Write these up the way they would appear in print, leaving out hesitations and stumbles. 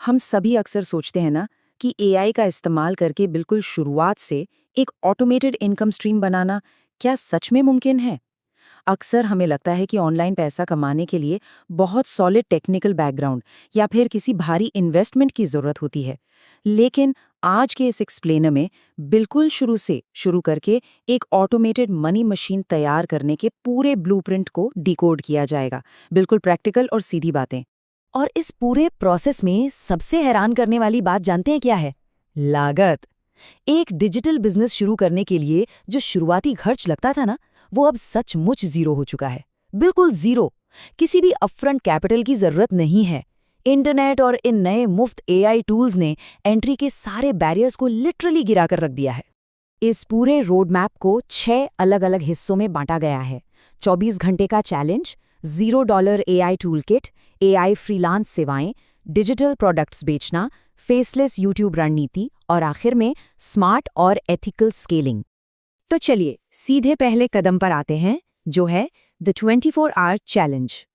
हम सभी अक्सर सोचते हैं ना कि एआई का इस्तेमाल करके बिल्कुल शुरुआत से एक ऑटोमेटेड इनकम स्ट्रीम बनाना क्या सच में मुमकिन है। अक्सर हमें लगता है कि ऑनलाइन पैसा कमाने के लिए बहुत सॉलिड टेक्निकल बैकग्राउंड या फिर किसी भारी इन्वेस्टमेंट की जरूरत होती है। लेकिन आज के इस एक्सप्लेनर में बिल्कुल शुरू से शुरू करके एक ऑटोमेटेड मनी मशीन तैयार करने के पूरे ब्लूप्रिंट को डिकोड किया जाएगा, बिल्कुल प्रैक्टिकल और सीधी बातें। और इस पूरे प्रोसेस में सबसे हैरान करने वाली बात जानते हैं क्या है? लागत। एक डिजिटल बिजनेस शुरू करने के लिए जो शुरुआती खर्च लगता था ना, वो अब सचमुच जीरो हो चुका है। बिल्कुल जीरो। किसी भी अपफ्रंट कैपिटल की जरूरत नहीं है। इंटरनेट और इन नए मुफ्त एआई टूल्स ने एंट्री के सारे बैरियर्स को लिटरली गिरा कर रख दिया है। इस पूरे रोड मैप को 6 अलग अलग हिस्सों में बांटा गया है। 24 घंटे का challenge, $0 AI tool kit, AI freelance सेवाएं, डिजिटल प्रोडक्ट्स बेचना, फेसलेस यूट्यूब रणनीति और आखिर में स्मार्ट और एथिकल स्केलिंग। तो चलिए सीधे पहले कदम पर आते हैं, जो है द 24 आवर चैलेंज।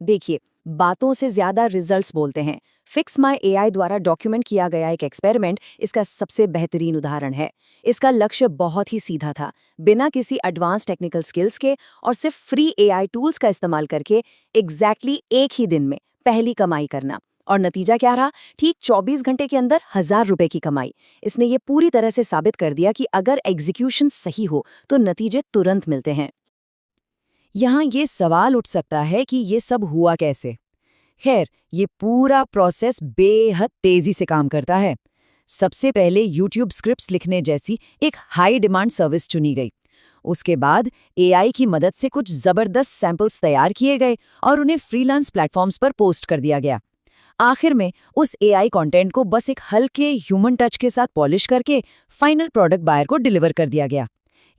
देखिए, बातों से ज्यादा रिजल्ट्स बोलते हैं। फिक्स माई एआई द्वारा डॉक्यूमेंट किया गया एक एक्सपेरिमेंट इसका सबसे बेहतरीन उदाहरण है। इसका लक्ष्य बहुत ही सीधा था, बिना किसी एडवांस टेक्निकल स्किल्स के और सिर्फ फ्री एआई टूल्स का इस्तेमाल करके एग्जैक्टली एक ही दिन में पहली कमाई करना। और नतीजा क्या रहा? ठीक 24 घंटे के अंदर ₹1000 की कमाई। इसने ये पूरी तरह से साबित कर दिया कि अगर एग्जीक्यूशन सही हो तो नतीजे तुरंत मिलते हैं। यहाँ ये सवाल उठ सकता है कि ये सब हुआ कैसे? खैर, ये पूरा प्रोसेस बेहद तेजी से काम करता है। सबसे पहले यूट्यूब स्क्रिप्ट्स लिखने जैसी एक हाई डिमांड सर्विस चुनी गई। उसके बाद एआई की मदद से कुछ जबरदस्त सैंपल्स तैयार किए गए और उन्हें फ्रीलांस प्लेटफॉर्म्स पर पोस्ट कर दिया गया। आखिर में उस एआई कंटेंट को बस एक हल्के ह्यूमन टच के साथ पॉलिश करके फाइनल प्रोडक्ट बायर को डिलीवर कर दिया गया।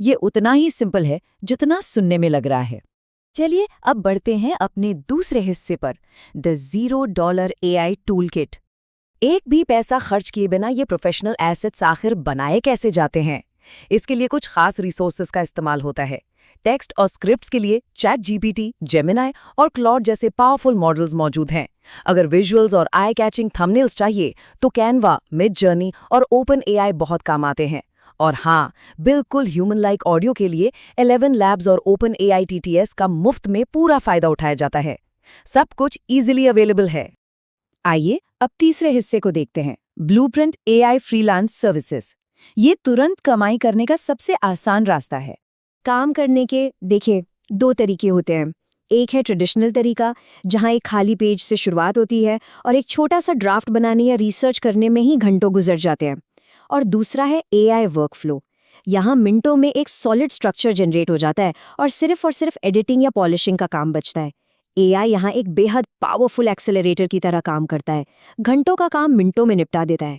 ये उतना ही सिंपल है जितना सुनने में लग रहा है। चलिए अब बढ़ते हैं अपने दूसरे हिस्से पर, द $0 एआई टूल किट। एक भी पैसा खर्च किए बिना ये प्रोफेशनल एसेट्स आखिर बनाए कैसे जाते हैं? इसके लिए कुछ खास रिसोर्सेज का इस्तेमाल होता है। टेक्स्ट और स्क्रिप्ट्स के लिए चैट जीपीटी, जेमिनाई और क्लॉड जैसे पावरफुल मॉडल्स मौजूद हैं। अगर विजुअल्स और आई कैचिंग थंबनेल्स चाहिए तो कैनवा, मिड जर्नी और ओपन एआई बहुत काम आते हैं। और हाँ, बिल्कुल ह्यूमन लाइक ऑडियो के लिए 11 लैब्स और ओपन एआई टीटीएस का मुफ्त में पूरा फायदा उठाया जाता है। सब कुछ इजीली अवेलेबल है। आइए अब तीसरे हिस्से को देखते हैं, ब्लूप्रिंट एआई फ्रीलांस सर्विसेज। ये तुरंत कमाई करने का सबसे आसान रास्ता है। काम करने के देखिए 2 तरीके होते हैं। एक है ट्रेडिशनल तरीका, जहां एक खाली पेज से शुरुआत होती है और एक छोटा सा ड्राफ्ट बनाने या रिसर्च करने में ही घंटों गुजर जाते हैं। और दूसरा है एआई वर्कफ्लो। यहाँ मिनटों में एक सॉलिड स्ट्रक्चर जनरेट हो जाता है और सिर्फ एडिटिंग या पॉलिशिंग का काम बचता है। एआई यहाँ एक बेहद पावरफुल एक्सेलरेटर की तरह काम करता है, घंटों का काम मिनटों में निपटा देता है।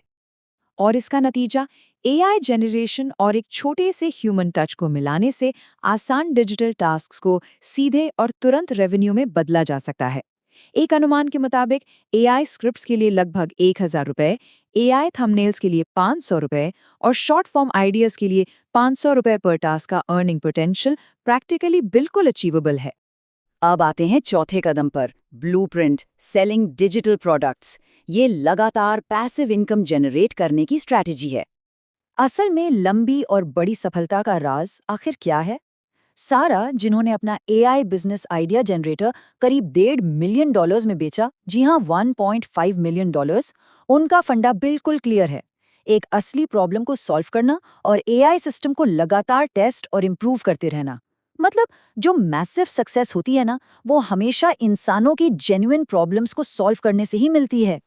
और इसका नतीजा एआई जनरेशन और एक छोटे से ह्यूमन टच को मिलाने से आसान डिजिटल टास्क्स को सीधे और तुरंत रेवेन्यू में बदला जा सकता है। एक अनुमान के मुताबिक एआई स्क्रिप्ट्स के लिए लगभग ₹1000, एआई थंबनेल्स के लिए ₹500 और शॉर्ट फॉर्म आइडियाज के लिए ₹500 पर टास्क का अर्निंग पोटेंशियल प्रैक्टिकली बिल्कुल अचीवेबल है। अब आते हैं चौथे कदम पर, ब्लूप्रिंट सेलिंग डिजिटल प्रोडक्ट्स। ये लगातार पैसिव इनकम जनरेट करने की स्ट्रैटेजी है। असल में लंबी और बड़ी सफलता का राज आखिर क्या है? सारा, जिन्होंने अपना एआई बिजनेस आइडिया जनरेटर करीब $1.5 मिलियन में बेचा, जी हाँ $1.5 मिलियन, उनका फंडा बिल्कुल क्लियर है। एक असली प्रॉब्लम को सॉल्व करना और एआई सिस्टम को लगातार टेस्ट और इम्प्रूव करते रहना। मतलब जो मैसिव सक्सेस होती है ना, वो हमेशा इंसानों की जेन्युइन प्रॉब्लम्स को सॉल्व करने से ही मिलती है।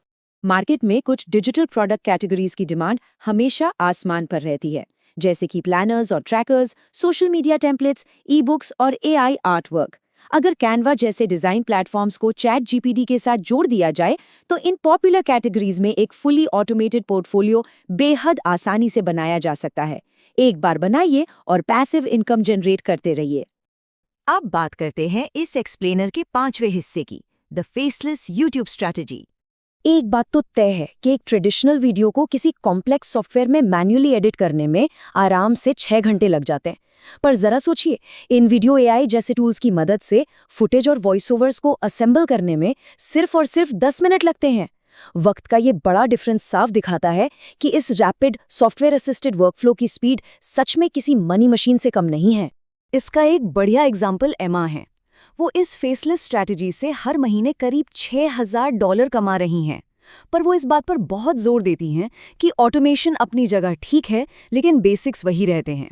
मार्केट में कुछ डिजिटल प्रोडक्ट कैटेगरीज की डिमांड हमेशा आसमान पर रहती है, जैसे कि प्लानर्स और trackers, social media templates, e books और एआई आर्टवर्क। अगर कैनवा जैसे डिजाइन प्लेटफॉर्म्स को चैट जीपीटी के साथ जोड़ दिया जाए तो इन पॉपुलर कैटेगरीज में एक फुली ऑटोमेटेड पोर्टफोलियो बेहद आसानी से बनाया जा सकता है। एक बार बनाइए और पैसिव इनकम जनरेट करते रहिए। अब बात करते हैं इस एक्सप्लेनर के 5वें हिस्से की, द फेसलेस यूट्यूब स्ट्रैटेजी। एक बात तो तय है कि एक ट्रेडिशनल वीडियो को किसी कॉम्प्लेक्स सॉफ्टवेयर में मैन्युअली एडिट करने में आराम से 6 घंटे लग जाते हैं। पर जरा सोचिए, इन वीडियो एआई जैसे टूल्स की मदद से फुटेज और वॉइस ओवर्स को असेंबल करने में सिर्फ और सिर्फ 10 मिनट लगते हैं। वक्त का ये बड़ा डिफरेंस साफ दिखाता है कि इस रैपिड सॉफ्टवेयर असिस्टेड वर्कफ्लो की स्पीड सच में किसी मनी मशीन से कम नहीं है। इसका एक बढ़िया एग्जाम्पल एमा है। वो इस फेसलेस स्ट्रैटेजी से हर महीने करीब $6,000 कमा रही हैं। पर वो इस बात पर बहुत जोर देती हैं कि ऑटोमेशन अपनी जगह ठीक है, लेकिन बेसिक्स वही रहते हैं।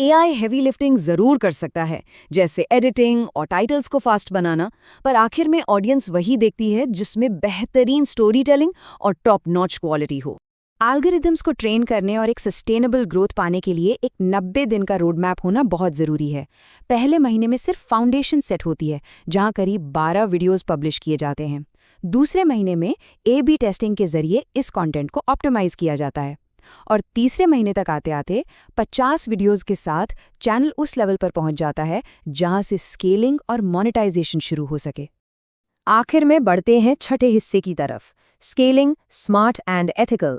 एआई हेवी लिफ्टिंग जरूर कर सकता है, जैसे एडिटिंग और टाइटल्स को फास्ट बनाना, पर आखिर में ऑडियंस वही देखती है जिसमें बेहतरीन स्टोरी टेलिंग और टॉप नॉच क्वालिटी हो। एल्गोरिदम्स को ट्रेन करने और एक सस्टेनेबल ग्रोथ पाने के लिए एक 90 दिन का रोड मैप होना बहुत ज़रूरी है। पहले महीने में सिर्फ फाउंडेशन सेट होती है, जहां करीब 12 वीडियोस पब्लिश किए जाते हैं। दूसरे महीने में A/B टेस्टिंग के जरिए इस कंटेंट को ऑप्टिमाइज किया जाता है, और तीसरे महीने तक आते आते 50 वीडियोस के साथ चैनल उस लेवल पर पहुंच जाता है जहां से स्केलिंग और मोनेटाइजेशन शुरू हो सके। आखिर में बढ़ते हैं छठे हिस्से की तरफ, स्केलिंग स्मार्ट एंड एथिकल।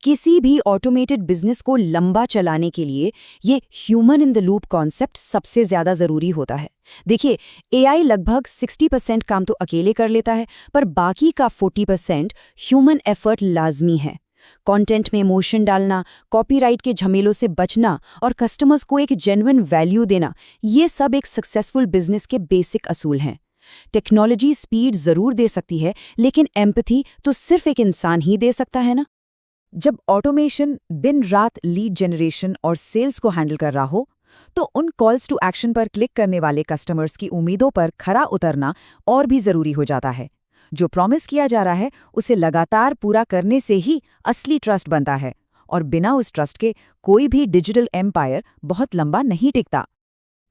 किसी भी ऑटोमेटेड बिजनेस को लंबा चलाने के लिए ये human in the loop concept सबसे ज्यादा जरूरी होता है। देखिए, एआई लगभग 60% काम तो अकेले कर लेता है, पर बाकी का 40% ह्यूमन एफर्ट लाजमी है। कंटेंट में इमोशन डालना, कॉपीराइट के झमेलों से बचना और कस्टमर्स को एक जेन्युइन वैल्यू देना, ये सब एक सक्सेसफुल बिजनेस के बेसिक असूल हैं। टेक्नोलॉजी स्पीड जरूर दे सकती है, लेकिन एम्पैथी तो सिर्फ एक इंसान ही दे सकता है ना। जब ऑटोमेशन दिन रात लीड जनरेशन और सेल्स को हैंडल कर रहा हो, तो उन कॉल्स टू एक्शन पर क्लिक करने वाले कस्टमर्स की उम्मीदों पर खरा उतरना और भी जरूरी हो जाता है। जो प्रॉमिस किया जा रहा है उसे लगातार पूरा करने से ही असली ट्रस्ट बनता है, और बिना उस ट्रस्ट के कोई भी डिजिटल एम्पायर बहुत लंबा नहीं टिकता।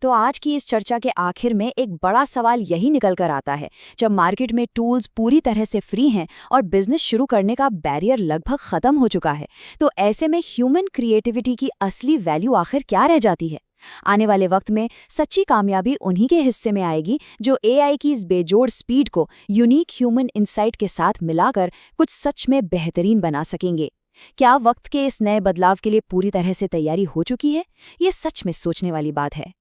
तो आज की इस चर्चा के आखिर में एक बड़ा सवाल यही निकल कर आता है, जब मार्केट में टूल्स पूरी तरह से फ्री हैं और बिजनेस शुरू करने का बैरियर लगभग खत्म हो चुका है, तो ऐसे में ह्यूमन क्रिएटिविटी की असली वैल्यू आखिर क्या रह जाती है? आने वाले वक्त में सच्ची कामयाबी उन्हीं के हिस्से में आएगी जो एआई की इस बेजोड़ स्पीड को यूनिक ह्यूमन इंसाइट के साथ मिलाकर कुछ सच में बेहतरीन बना सकेंगे। क्या वक्त के इस नए बदलाव के लिए पूरी तरह से तैयारी हो चुकी है? ये सच में सोचने वाली बात है।